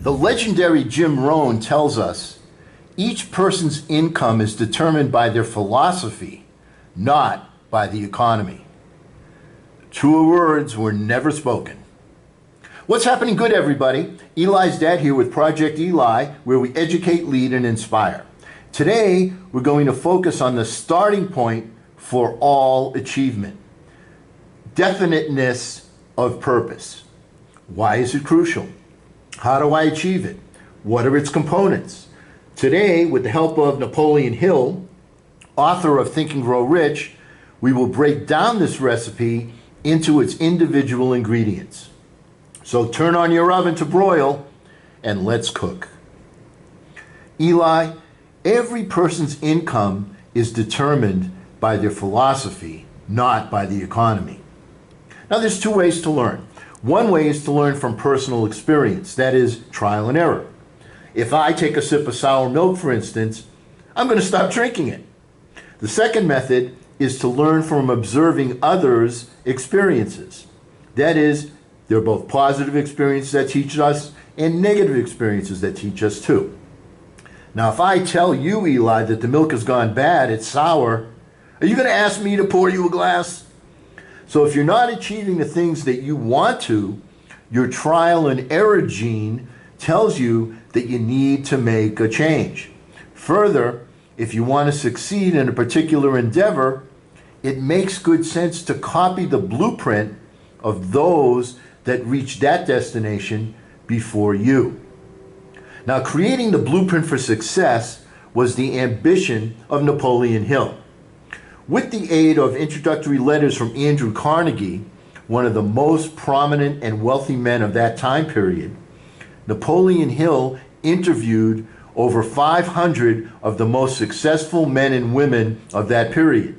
The legendary Jim Rohn tells us each person's income is determined by their philosophy, not by the economy. Truer words were never spoken. What's happening good, everybody? Eli's dad here with Project Eli, where we educate, lead, and inspire. Today, we're going to focus on the starting point for all achievement. Definiteness of purpose. Why is it crucial? How do I achieve it? What are its components? Today, with the help of Napoleon Hill, author of Think and Grow Rich, we will break down this recipe into its individual ingredients. So turn on your oven to broil and let's cook. Eli, every person's income is determined by their philosophy, not by the economy. Now there's two ways to learn. One way is to learn from personal experience, that is trial and error. If I take a sip of sour milk, for instance, I'm going to stop drinking it. The second method is to learn from observing others' experiences. That is, there are both positive experiences that teach us and negative experiences that teach us too. Now, if I tell you, Eli, that the milk has gone bad, it's sour, are you going to ask me to pour you a glass? So if you're not achieving the things that you want to, your trial and error gene tells you that you need to make a change. Further, if you want to succeed in a particular endeavor, it makes good sense to copy the blueprint of those that reach that destination before you. Now, creating the blueprint for success was the ambition of Napoleon Hill. With the aid of introductory letters from Andrew Carnegie, one of the most prominent and wealthy men of that time period, Napoleon Hill interviewed over 500 of the most successful men and women of that period.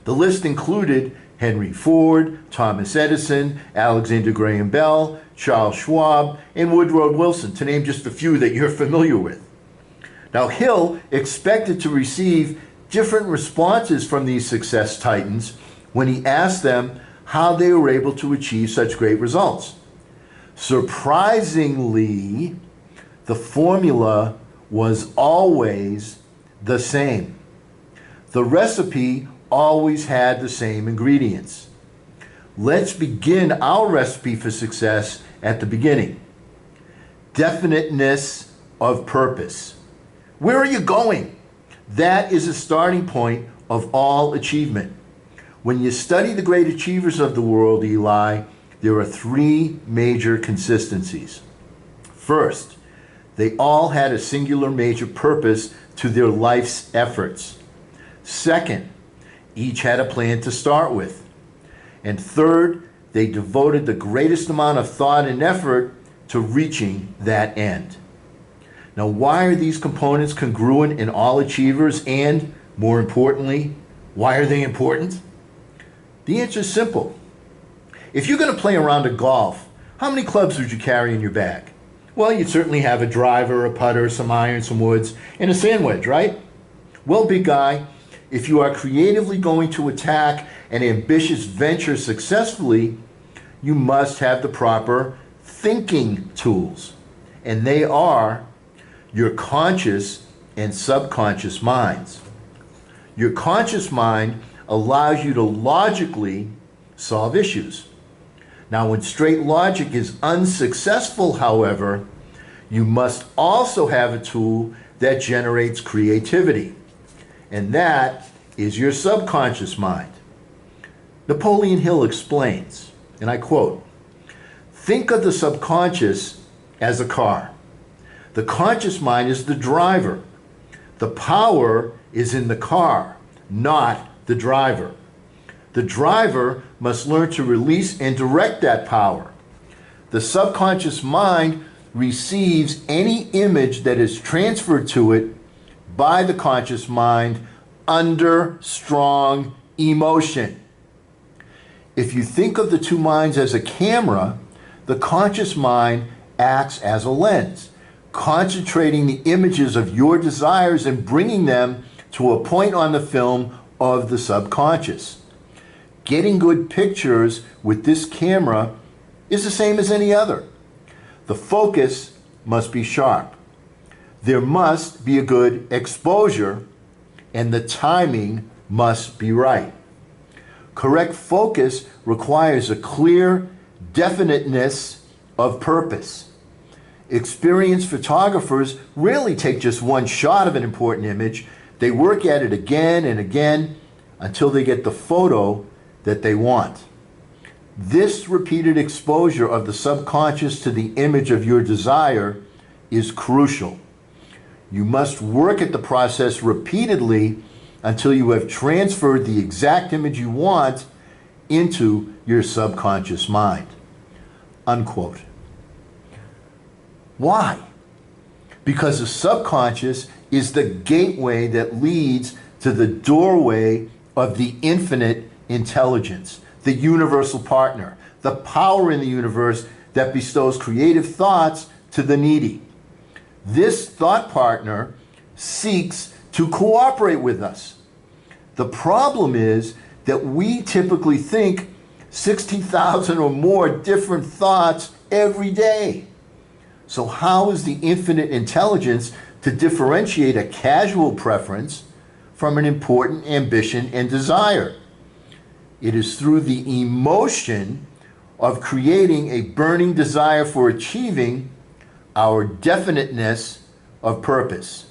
The list included Henry Ford, Thomas Edison, Alexander Graham Bell, Charles Schwab, and Woodrow Wilson, to name just a few that you're familiar with. Now, Hill expected to receive different responses from these success titans when he asked them how they were able to achieve such great results. Surprisingly, the formula was always the same. The recipe always had the same ingredients. Let's begin our recipe for success at the beginning. Definiteness of purpose. Where are you going? That is a starting point of all achievement. When you study the great achievers of the world, Eli, there are three major consistencies. First, they all had a singular major purpose to their life's efforts. Second, each had a plan to start with. And third, they devoted the greatest amount of thought and effort to reaching that end. Now, why are these components congruent in all achievers? And, more importantly, why are they important? The answer is simple. If you're going to play a round of golf, how many clubs would you carry in your bag? Well, you'd certainly have a driver, a putter, some irons, some woods, and a sand wedge, right? Well, big guy, if you are creatively going to attack an ambitious venture successfully, you must have the proper thinking tools. And they are your conscious and subconscious minds. Your conscious mind allows you to logically solve issues. Now, when straight logic is unsuccessful, however, you must also have a tool that generates creativity. And that is your subconscious mind. Napoleon Hill explains, and I quote, "Think of the subconscious as a car. The conscious mind is the driver. The power is in the car, not the driver. The driver must learn to release and direct that power. The subconscious mind receives any image that is transferred to it by the conscious mind under strong emotion. If you think of the two minds as a camera, the conscious mind acts as a lens, concentrating the images of your desires and bringing them to a point on the film of the subconscious. Getting good pictures with this camera is the same as any other. The focus must be sharp. There must be a good exposure, and the timing must be right. Correct focus requires a clear definiteness of purpose. Experienced photographers rarely take just one shot of an important image. They work at it again and again until they get the photo that they want. This repeated exposure of the subconscious to the image of your desire is crucial. You must work at the process repeatedly until you have transferred the exact image you want into your subconscious mind. Unquote. Why? Because the subconscious is the gateway that leads to the doorway of the infinite intelligence, the universal partner, the power in the universe that bestows creative thoughts to the needy. This thought partner seeks to cooperate with us. The problem is that we typically think 60,000 or more different thoughts every day. So how is the infinite intelligence to differentiate a casual preference from an important ambition and desire? It is through the emotion of creating a burning desire for achieving our definiteness of purpose.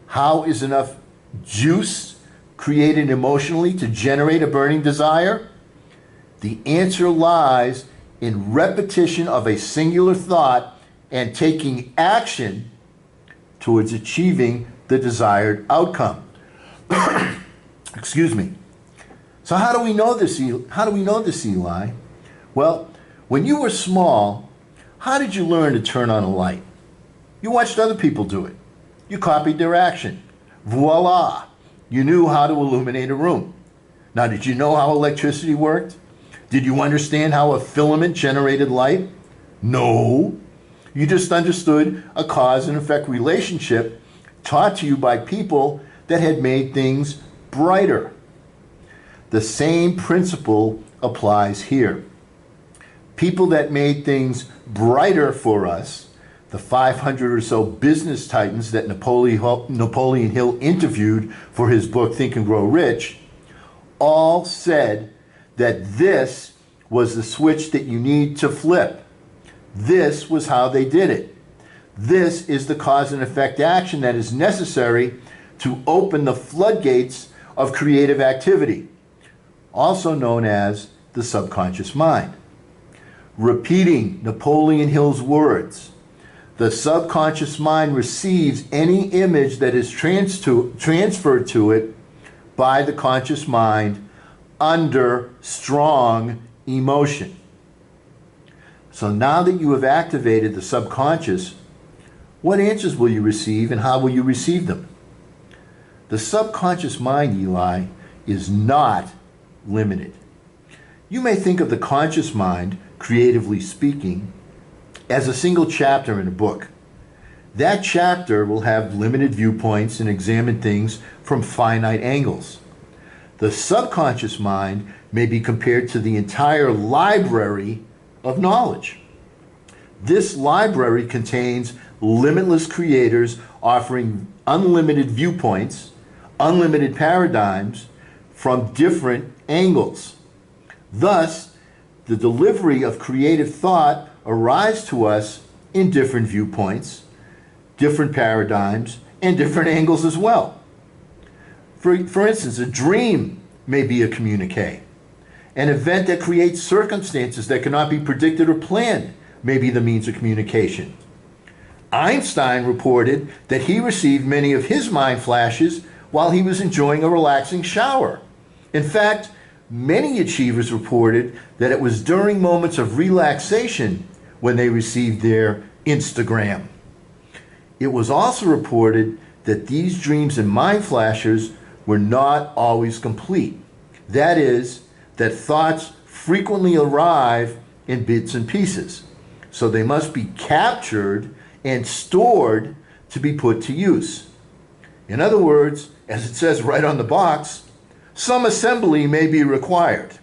How is enough juice created emotionally to generate a burning desire? The answer lies in repetition of a singular thought and taking action towards achieving the desired outcome. Excuse me. So how do we know this, Eli? Well, when you were small, how did you learn to turn on a light? You watched other people do it. You copied their action. Voila! You knew how to illuminate a room. Now, did you know how electricity worked? Did you understand how a filament generated light? No. You just understood a cause and effect relationship taught to you by people that had made things brighter. The same principle applies here. People that made things brighter for us, the 500 or so business titans that Napoleon Hill interviewed for his book Think and Grow Rich, all said that this was the switch that you need to flip. This was how they did it. This is the cause and effect action that is necessary to open the floodgates of creative activity, also known as the subconscious mind. Repeating Napoleon Hill's words, the subconscious mind receives any image that is transferred to it by the conscious mind under strong emotion. So now that you have activated the subconscious, what answers will you receive and how will you receive them? The subconscious mind, Eli, is not limited. You may think of the conscious mind, creatively speaking, as a single chapter in a book. That chapter will have limited viewpoints and examine things from finite angles. The subconscious mind may be compared to the entire library of knowledge. This library contains limitless creators offering unlimited viewpoints, unlimited paradigms from different angles. Thus, the delivery of creative thought arrives to us in different viewpoints, different paradigms, and different angles as well. For instance, a dream may be a communique. An event that creates circumstances that cannot be predicted or planned may be the means of communication. Einstein reported that he received many of his mind flashes while he was enjoying a relaxing shower. In fact, many achievers reported that it was during moments of relaxation when they received their Instagram. It was also reported that these dreams and mind flashes were not always complete. That is, that thoughts frequently arrive in bits and pieces. So they must be captured and stored to be put to use. In other words, as it says right on the box, some assembly may be required.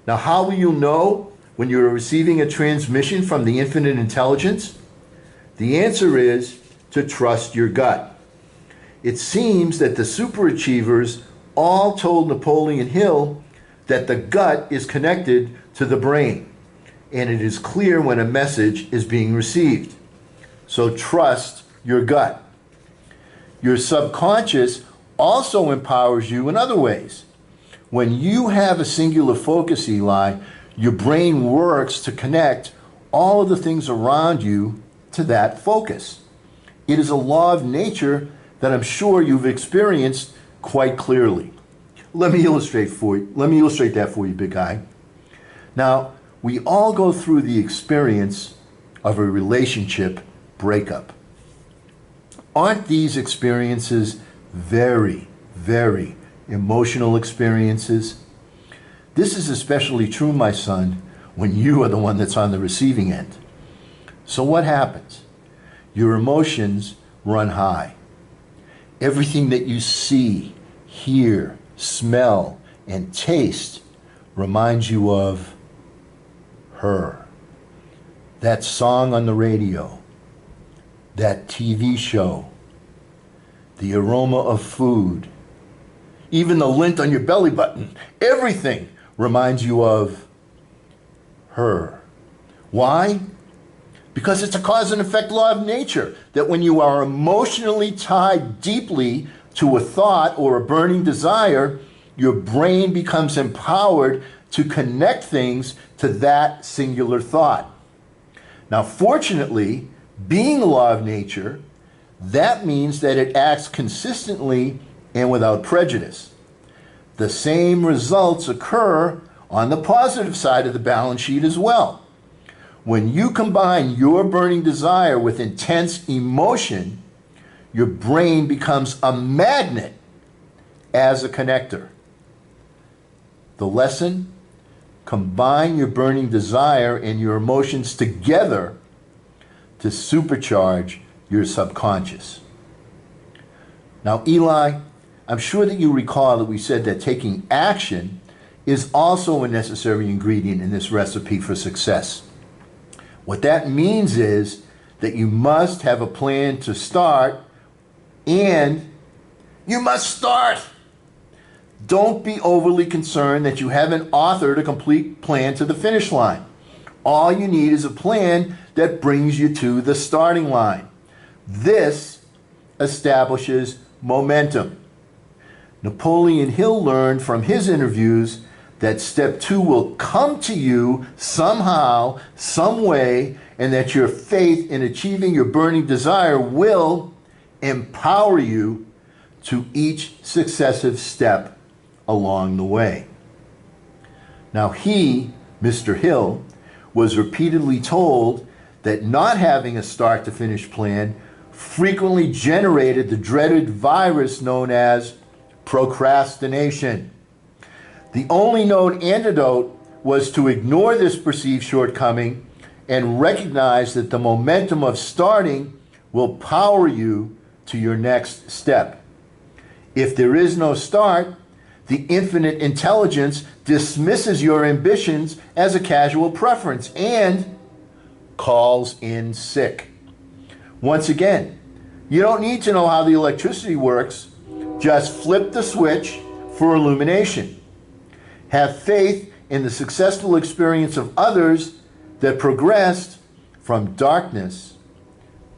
Now, how will you know when you're receiving a transmission from the infinite intelligence? The answer is to trust your gut. It seems that the superachievers all told Napoleon Hill that the gut is connected to the brain, and it is clear when a message is being received. So trust your gut. Your subconscious also empowers you in other ways. When you have a singular focus, Eli, your brain works to connect all of the things around you to that focus. It is a law of nature that I'm sure you've experienced quite clearly. Let me illustrate that for you, big guy. Now, we all go through the experience of a relationship breakup. Aren't these experiences very, very emotional experiences? This is especially true, my son, when you are the one that's on the receiving end. So what happens? Your emotions run high. Everything that you see, hear, smell, and taste reminds you of her. That song on the radio, that TV show, the aroma of food, even the lint on your belly button, everything reminds you of her. Why? Because it's a cause and effect law of nature, that when you are emotionally tied deeply to a thought or a burning desire, your brain becomes empowered to connect things to that singular thought. Now, fortunately, being a law of nature, that means that it acts consistently and without prejudice. The same results occur on the positive side of the balance sheet as well. When you combine your burning desire with intense emotion, your brain becomes a magnet as a connector. The lesson? Combine your burning desire and your emotions together to supercharge your subconscious. Now, Eli, I'm sure that you recall that we said that taking action is also a necessary ingredient in this recipe for success. What that means is that you must have a plan to start, and you must start. Don't be overly concerned that you haven't authored a complete plan to the finish line. All you need is a plan that brings you to the starting line. This establishes momentum. Napoleon Hill learned from his interviews that step 2 will come to you somehow, some way, and that your faith in achieving your burning desire will empower you to each successive step along the way. Now he, Mr. Hill, was repeatedly told that not having a start to finish plan frequently generated the dreaded virus known as procrastination. The only known antidote was to ignore this perceived shortcoming and recognize that the momentum of starting will power you to your next step. If there is no start, the infinite intelligence dismisses your ambitions as a casual preference and calls in sick. Once again, you don't need to know how the electricity works. Just flip the switch for illumination. Have faith in the successful experience of others that progressed from darkness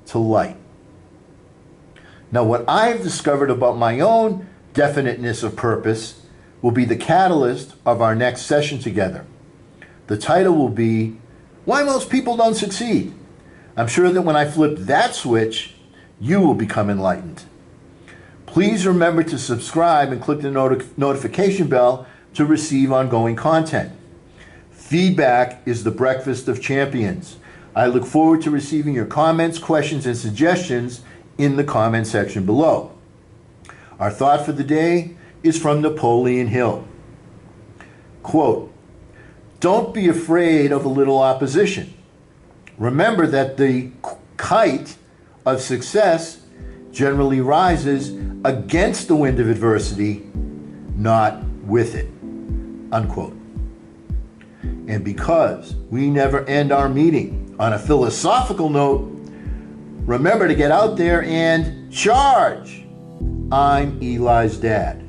to light. Now, what I've discovered about my own definiteness of purpose will be the catalyst of our next session together. The title will be, Why Most People Don't Succeed. I'm sure that when I flip that switch, you will become enlightened. Please remember to subscribe and click the notification bell to receive ongoing content. Feedback is the breakfast of champions. I look forward to receiving your comments, questions, and suggestions in the comment section below. Our thought for the day is from Napoleon Hill. Quote, "Don't be afraid of a little opposition. Remember that the kite of success generally rises against the wind of adversity, not with it." Unquote. And because we never end our meeting on a philosophical note, Remember to get out there and charge. I'm Eli's dad.